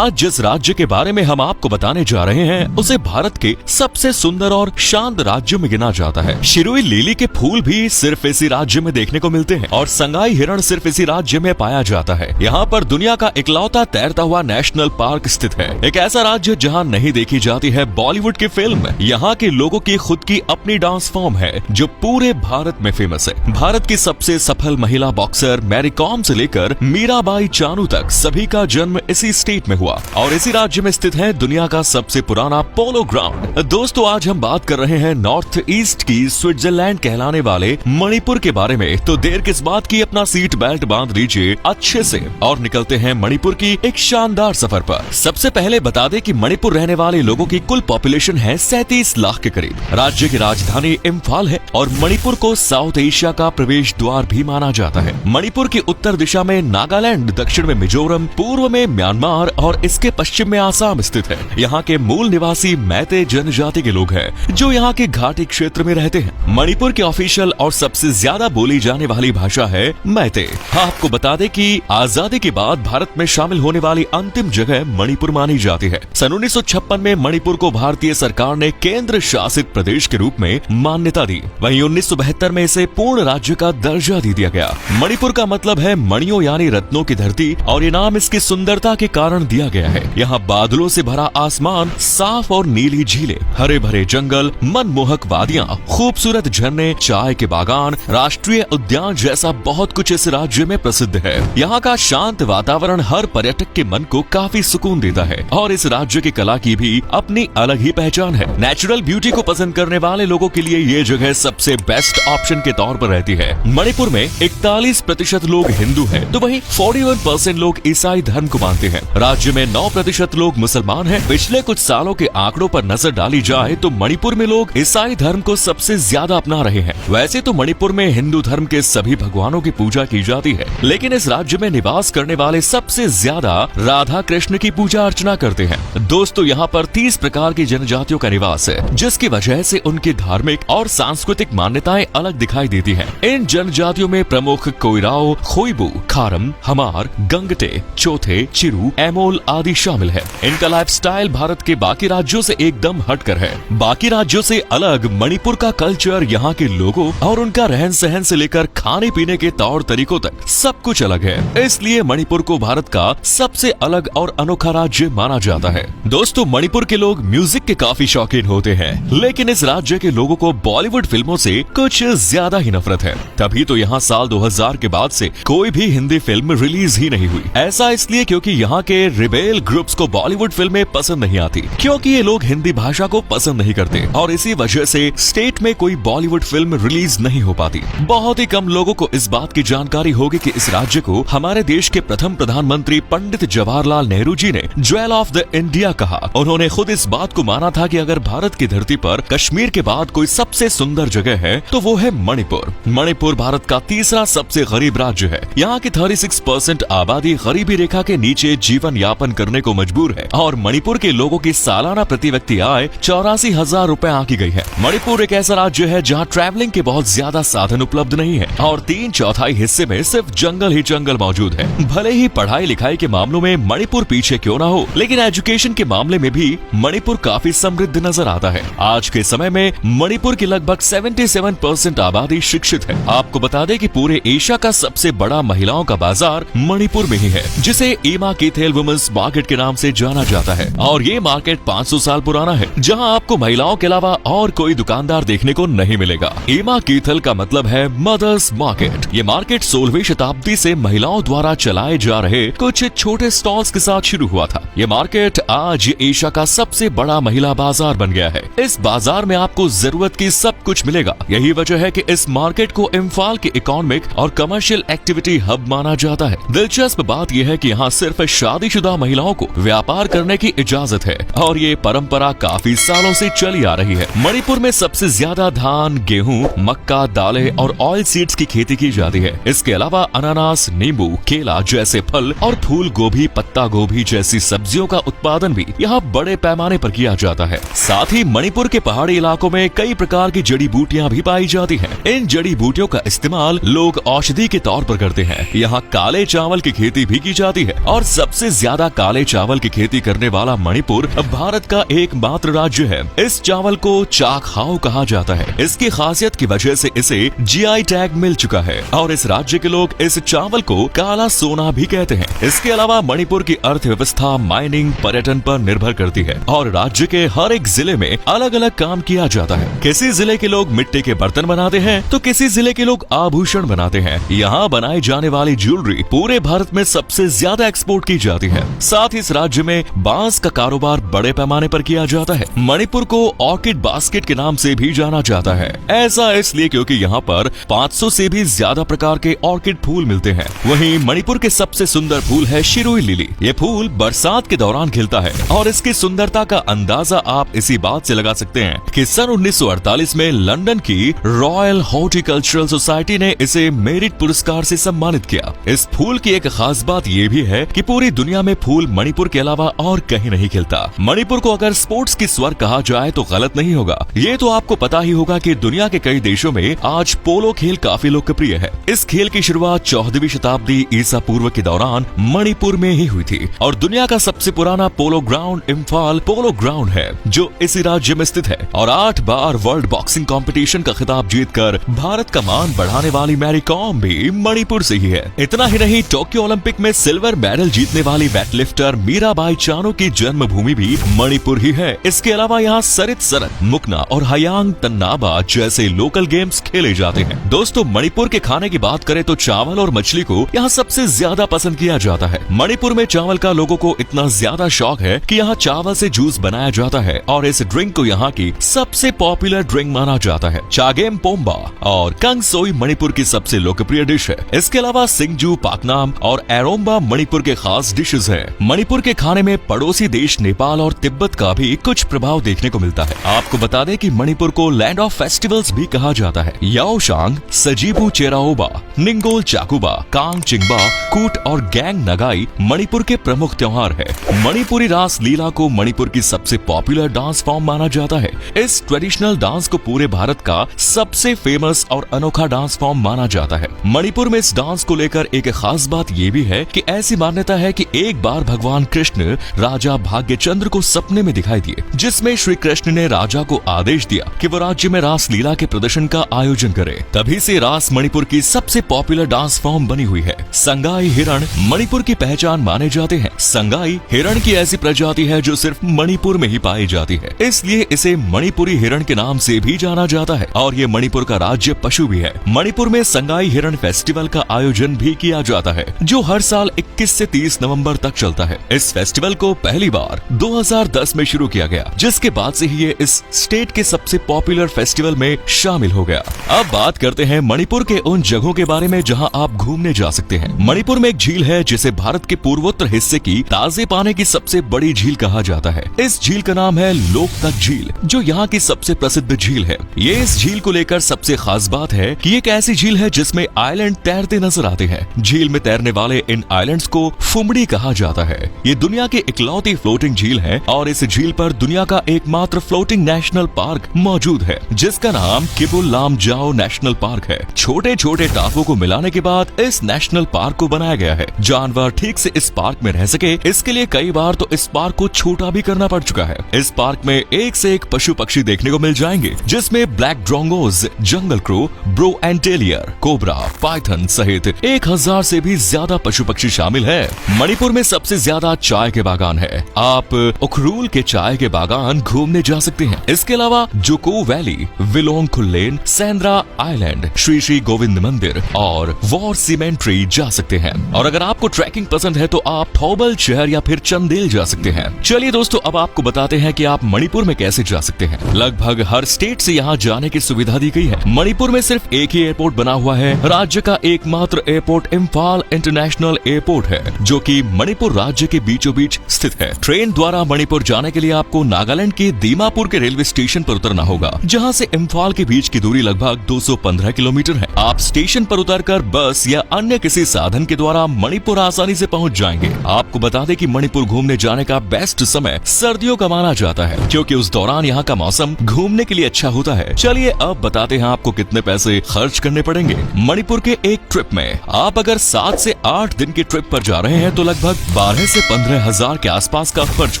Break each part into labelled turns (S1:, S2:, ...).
S1: आज जिस राज्य के बारे में हम आपको बताने जा रहे हैं उसे भारत के सबसे सुंदर और शांत राज्यों में गिना जाता है। शिरुई लिली के फूल भी सिर्फ इसी राज्य में देखने को मिलते हैं और संगाई हिरण सिर्फ इसी राज्य में पाया जाता है। यहाँ पर दुनिया का इकलौता तैरता हुआ नेशनल पार्क स्थित है। एक ऐसा राज्य जहाँ नहीं देखी जाती है बॉलीवुड की फिल्म। यहाँ के लोगों की खुद की अपनी डांस फॉर्म है जो पूरे भारत में फेमस है। भारत की सबसे सफल महिला बॉक्सर मैरी कॉम से लेकर मीराबाई चानू तक सभी का जन्म इसी स्टेट में हुआ और इसी राज्य में स्थित है दुनिया का सबसे पुराना पोलो ग्राउंड। दोस्तों आज हम बात कर रहे हैं नॉर्थ ईस्ट की स्विट्जरलैंड कहलाने वाले मणिपुर के बारे में। तो देर किस बात की, अपना सीट बेल्ट बांध लीजिए अच्छे से और निकलते हैं मणिपुर की एक शानदार सफर पर। सबसे पहले बता दें कि मणिपुर रहने वाले लोगों की कुल पॉपुलेशन है 37 लाख के करीब। राज्य की राजधानी इम्फाल है और मणिपुर को साउथ एशिया का प्रवेश द्वार भी माना जाता है। मणिपुर की उत्तर दिशा में नागालैंड, दक्षिण में मिजोरम, पूर्व में म्यांमार और इसके पश्चिम में आसाम स्थित है। यहाँ के मूल निवासी मैते जनजाति के लोग हैं जो यहाँ के घाटी क्षेत्र में रहते हैं। मणिपुर की ऑफिशियल और सबसे ज्यादा बोली जाने वाली भाषा है मैते। आपको बता दें कि आजादी के बाद भारत में शामिल होने वाली अंतिम जगह मणिपुर मानी जाती है। सन 1956 में मणिपुर को भारतीय सरकार ने केंद्र शासित प्रदेश के रूप में मान्यता दी। वहीं 1972 में इसे पूर्ण राज्य का दर्जा दे दिया गया। मणिपुर का मतलब है मणियों यानी रत्नों की धरती और ये नाम इसकी सुंदरता के कारण दिया गया है। यहाँ बादलों से भरा आसमान, साफ और नीली झीलें, हरे भरे जंगल, मनमोहक वादियाँ, खूबसूरत झरने, चाय के बागान, राष्ट्रीय उद्यान जैसा बहुत कुछ इस राज्य में प्रसिद्ध है। यहाँ का शांत वातावरण हर पर्यटक के मन को काफी सुकून देता है और इस राज्य की कला की भी अपनी अलग ही पहचान है। नेचुरल ब्यूटी को पसंद करने वाले लोगों के लिए ये जगह सबसे बेस्ट ऑप्शन के तौर पर रहती है। मणिपुर में 41% लोग हिंदू हैं, तो वहीं 41% लोग ईसाई धर्म को मानते हैं। राज्य में 9% लोग मुसलमान हैं। पिछले कुछ सालों के आंकड़ों पर नजर डाली जाए तो मणिपुर में लोग ईसाई धर्म को सबसे ज्यादा अपना रहे हैं। वैसे तो मणिपुर में हिंदू धर्म के सभी भगवानों की पूजा की जाती है, लेकिन इस राज्य में निवास करने वाले सबसे ज्यादा राधा कृष्ण की पूजा अर्चना करते हैं। दोस्तों यहाँ पर 30 प्रकार की जनजातियों का निवास है, जिसकी वजह से उनकी धार्मिक और सांस्कृतिक मान्यताएं अलग दिखाई देती हैं। इन जनजातियों में प्रमुख कोइराओ, खोइबू, खारम, हमार, गंगटे, चौथे, चिरू, एमोल आदि शामिल है। इनका लाइफस्टाइल भारत के बाकी राज्यों से एकदम हटकर है। बाकी राज्यों से अलग मणिपुर का कल्चर, यहाँ के लोगों और उनका रहन सहन से लेकर खाने पीने के तौर तरीकों तक सब कुछ अलग है। इसलिए मणिपुर को भारत का सबसे अलग और अनोखा राज्य माना जाता है। दोस्तों मणिपुर के लोग म्यूजिक के काफी शौकीन होते हैं, लेकिन इस राज्य के लोगों को बॉलीवुड फिल्मों से कुछ ज्यादा ही नफरत है। तभी तो यहाँ साल 2000 के बाद से कोई भी हिंदी फिल्म रिलीज ही नहीं हुई। ऐसा इसलिए क्योंकि यहाँ के रिबेल ग्रुप्स को बॉलीवुड फिल्में पसंद नहीं आती, क्योंकि ये लोग हिंदी भाषा को पसंद नहीं करते और इसी वजह से स्टेट में कोई बॉलीवुड फिल्म रिलीज नहीं हो पाती। बहुत ही कम लोगों को इस बात की जानकारी होगी कि इस राज्य को हमारे देश के प्रथम प्रधानमंत्री पंडित जवाहरलाल नेहरू जी ने ज्वेल ऑफ द इंडिया कहा। उन्होंने खुद इस बात को माना था कि अगर भारत की धरती पर कश्मीर के बाद कोई सबसे सुंदर जगह है तो वो है मणिपुर। मणिपुर भारत का तीसरा सबसे गरीब राज्य है। यहाँ की 36% आबादी गरीबी रेखा के नीचे जीवन यापन करने को मजबूर है और मणिपुर के लोगों की सालाना प्रति व्यक्ति आय 84,000 रुपए आंकी गई है। मणिपुर एक ऐसा राज्य है जहाँ ट्रैवलिंग के बहुत ज्यादा साधन उपलब्ध नहीं है और 3/4 हिस्से में सिर्फ जंगल ही जंगल मौजूद है। भले ही पढ़ाई लिखाई के मामलों में मणिपुर पीछे क्यों ना हो, लेकिन एजुकेशन के मामले में भी मणिपुर काफी समृद्ध नजर आता है। आज के समय में मणिपुर की लगभग 77% आबादी शिक्षित है। आपको बता दें कि पूरे एशिया का सबसे बड़ा महिलाओं का बाजार मणिपुर में ही है, जिसे ईमा कीथेल वुमेन्स मार्केट के नाम से जाना जाता है और ये मार्केट 500 साल पुराना है, जहां आपको महिलाओं के अलावा और कोई दुकानदार देखने को नहीं मिलेगा। ईमा कीथल का मतलब है मदर्स मार्केट। ये मार्केट 16वीं शताब्दी से महिलाओं द्वारा चलाए जा रहे कुछ छोटे स्टॉल्स के साथ शुरू हुआ था। ये मार्केट आज एशिया का सबसे बड़ा महिला बाजार बन गया है। इस बाजार में आपको जरूरत की सब कुछ मिलेगा। यही वजह है कि इस मार्केट को इम्फाल के इकोनॉमिक और कमर्शियल एक्टिविटी हब माना जाता है। दिलचस्प बात यह है कि यहाँ सिर्फ शादीशुदा महिलाओं को व्यापार करने की इजाजत है और ये परंपरा काफी सालों से चली आ रही है। मणिपुर में सबसे ज्यादा धान, गेहूं, मक्का, दालें और ऑयल सीड्स की खेती की जाती है। इसके अलावा अनानास, नींबू, केला जैसे फल और फूल गोभी, पत्ता गोभी जैसी सब्जियों का उत्पादन भी यहाँ बड़े पैमाने पर किया जाता है। साथ ही मणिपुर के पहाड़ी इलाकों में कई प्रकार की जड़ी बूटियाँ भी पाई जाती हैं। इन जड़ी बूटियों का इस्तेमाल लोग औषधि के तौर पर करते हैं। यहाँ काले चावल की खेती भी की जाती है और सबसे ज्यादा काले चावल की खेती करने वाला मणिपुर भारत का एकमात्र राज्य है। इस चावल को चाकहाओ कहा जाता है। इसकी खासियत की वजह से इसे जीआई टैग मिल चुका है और इस राज्य के लोग इस चावल को काला सोना भी कहते हैं। इसके अलावा मणिपुर की अर्थव्यवस्था माइनिंग, पर्यटन पर निर्भर करती है और राज्य के हर एक जिले में अलग अलग काम किया जाता है। किसी जिले के लोग मिट्टी के बर्तन बनाते हैं तो किसी जिले के लोग आभूषण बनाते हैं। यहाँ बनाई जाने वाली ज्वेलरी पूरे भारत में सबसे ज्यादा एक्सपोर्ट की जाती है। साथ ही इस राज्य में बांस का कारोबार बड़े पैमाने पर किया जाता है। मणिपुर को ऑर्किड बास्केट के नाम से भी जाना जाता है। ऐसा इसलिए क्योंकि यहाँ पर 500 से भी ज्यादा प्रकार के ऑर्किड फूल मिलते हैं। वहीं मणिपुर के सबसे सुंदर फूल है शिरुई लिली। ये फूल बरसात के दौरान खिलता है और इसकी सुंदरता का अंदाजा आप इसी बात से लगा सकते हैं कि सन 1948 में लंदन की रॉयल हॉर्टिकल्चरल सोसाइटी ने इसे मेरिट पुरस्कार से सम्मानित किया। इस फूल की एक खास बात ये भी है कि पूरी दुनिया में फूल मणिपुर के अलावा और कहीं नहीं खिलता। मणिपुर को अगर स्पोर्ट्स की स्वर्ग कहा जाए तो गलत नहीं होगा। ये तो आपको पता ही होगा कि दुनिया के कई देशों में आज पोलो खेल काफी लोकप्रिय है। इस खेल की शुरुआत 14वीं शताब्दी ईसा पूर्व के दौरान मणिपुर में ही हुई थी और दुनिया का सबसे पुराना polo ground Imphal polo ground है जो इसी राज्य में स्थित है। और 8 बार वर्ल्ड बॉक्सिंग कंपटीशन का खिताब जीतकर भारत का मान बढ़ाने वाली मैरी कॉम भी मणिपुर से ही है। इतना ही नहीं, टोक्यो ओलंपिक में सिल्वर मेडल जीतने वाली वेटलिफ्टर मीराबाई चानू की जन्मभूमि भी मणिपुर ही है। इसके अलावा यहाँ सरित सरत, मुकना और हयांग तन्नाबा जैसे लोकल गेम्स खेले जाते हैं। दोस्तों, मणिपुर के खाने की बात करें तो चावल और मछली को यहाँ सबसे ज्यादा पसंद किया जाता है। मणिपुर में चावल का लोगों को इतना ज्यादा शौक है कि यहाँ चावल से जूस बनाया जाता है और इस ड्रिंक को यहाँ की सबसे पॉपुलर ड्रिंक माना जाता है। चागेम पोम्बा और कंगसोई मणिपुर की सबसे लोकप्रिय डिश है। इसके अलावा सिंगजू, पाकनाम और एरोम्बा मणिपुर के खास डिशेज हैं। मणिपुर के खाने में पड़ोसी देश नेपाल और तिब्बत का भी कुछ प्रभाव देखने को मिलता है। आपको बता दें कि मणिपुर को लैंड ऑफ फेस्टिवल्स भी कहा जाता है। याओशांग, सजीबू चेराओबा, निंगोल चाकुबा, कांग चिंगबा, कूट और गैंग नगाई मणिपुर के प्रमुख त्योहार है। मणिपुरी रास लीला को मणिपुर की सबसे पॉपुलर डांस फॉर्म माना जाता है। इस ट्रेडिशनल डांस को पूरे भारत का सबसे फेमस और अनोखा डांस फॉर्म माना जाता है। मणिपुर में इस डांस को लेकर एक खास बात ये भी है कि ऐसी मान्यता है कि एक बार भगवान कृष्ण राजा भाग्यचंद्र को सपने में दिखाई दिए, जिसमें श्री कृष्ण ने राजा को आदेश दिया कि वो राज्य में रास लीला के प्रदर्शन का आयोजन करे। तभी से रास मणिपुर की सबसे पॉपुलर डांस फॉर्म बनी हुई है। संगाई हिरण मणिपुर की पहचान माने जाते हैं। संगाई हिरण की ऐसी प्रजाति है जो सिर्फ मणिपुर में ही पाई जाती है, इसलिए इसे मणिपुरी हिरण के नाम से भी जाना जाता है और ये मणिपुर का राज्य पशु भी है। मणिपुर में संगाई हिरण फेस्टिवल का आयोजन भी किया जाता है जो हर साल 21 से 30 नवंबर तक चलता है। इस फेस्टिवल को पहली बार 2010 में शुरू किया गया, जिसके बाद से ही ये इस स्टेट के सबसे पॉपुलर फेस्टिवल में शामिल हो गया। अब बात करते हैं मणिपुर के उन जगहों के बारे में जहां आप घूमने जा सकते हैं। मणिपुर में एक झील है जिसे भारत के पूर्वोत्तर हिस्से की ताजे पानी की सबसे बड़ी झील कहा जाता है। इस झील का नाम है लोकतक झील, जो यहाँ की सबसे प्रसिद्ध झील है। ये इस झील को लेकर सबसे खास बात है कि एक ऐसी झील है जिसमें आइलैंड तैरते नजर आते हैं। झील में तैरने वाले इन आइलैंड्स को फुमड़ी कहा जाता है। ये दुनिया की इकलौती फ्लोटिंग झील है और इस झील पर दुनिया का एकमात्र फ्लोटिंग नेशनल पार्क मौजूद है, जिसका नाम किबुल लामजाओ नेशनल पार्क है। छोटे छोटे टापुओं को मिलाने के बाद इस नेशनल पार्क को बनाया गया है। जानवर ठीक से इस पार्क में रह सके, इसके लिए कई बार तो इस पार्क को छोटा भी करना पड़ चुका है। इस पार्क में एक से एक पशु पक्षी देखने को मिल जाएंगे, जिसमें ब्लैक ड्रोंगोज, जंगल क्रो, ब्रो एंटेलियर, कोबरा, पाइथन सहित 1000 से भी ज्यादा पशु पक्षी शामिल है। मणिपुर में सबसे ज्यादा चाय के बागान है। आप उखरूल के चाय के बागान घूमने जा सकते हैं। इसके अलावा जुको वैली, विलोंग खुल्लेन, सेंद्रा आइलैंड, श्री श्री गोविंद मंदिर और वॉर सीमेंट्री जा सकते हैं। और अगर आपको ट्रैकिंग पसंद है तो आप थौबल शहर या फिर चंदेल जा सकते हैं। चलिए दोस्तों, अब आपको बताते हैं कि आप मणिपुर में कैसे जा सकते हैं। लगभग हर स्टेट से यहाँ जाने की सुविधा दी गई है। मणिपुर में सिर्फ एक ही एयरपोर्ट बना हुआ है। राज्य का एकमात्र एयरपोर्ट इम्फाल इंटरनेशनल एयरपोर्ट है, जो कि मणिपुर राज्य के बीचों बीच स्थित है। ट्रेन द्वारा मणिपुर जाने के लिए आपको नागालैंड के दीमापुर के रेलवे स्टेशन पर उतरना होगा, जहाँ से इम्फाल के बीच की दूरी लगभग 215 किलोमीटर है। आप स्टेशन पर उतरकर बस या अन्य किसी साधन के द्वारा मणिपुर आसानी से पहुँच जाएंगे। आपको बता दें कि मणिपुर घूमने जाने का बेस्ट समय सर्दियों का माना जाता है, क्योंकि उस दौरान यहाँ का मौसम घूमने के लिए अच्छा होता है। चलिए अब बताते हैं आपको कितने पैसे खर्च करने पड़ेंगे। मणिपुर के एक ट्रिप में आप अगर 7 से 8 दिन की ट्रिप पर जा रहे हैं तो लगभग 12 से 15 हजार के आसपास का खर्च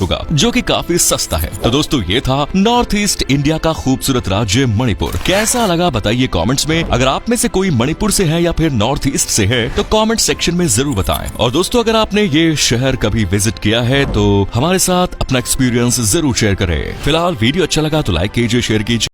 S1: होगा, जो कि काफी सस्ता है। तो दोस्तों ये था नॉर्थ ईस्ट इंडिया का खूबसूरत राज्य मणिपुर। कैसा लगा बताइए कमेंट्स में। अगर आप में से कोई मणिपुर से है या फिर नॉर्थ ईस्ट से है तो कमेंट सेक्शन में जरूर बताएं। और दोस्तों अगर आपने ये शहर कभी विजिट किया है तो हमारे साथ अपना एक्सपीरियंस जरूर शेयर करें। फिलहाल वीडियो अच्छा लगा तो लाइक कीजिए, शेयर कीजिए।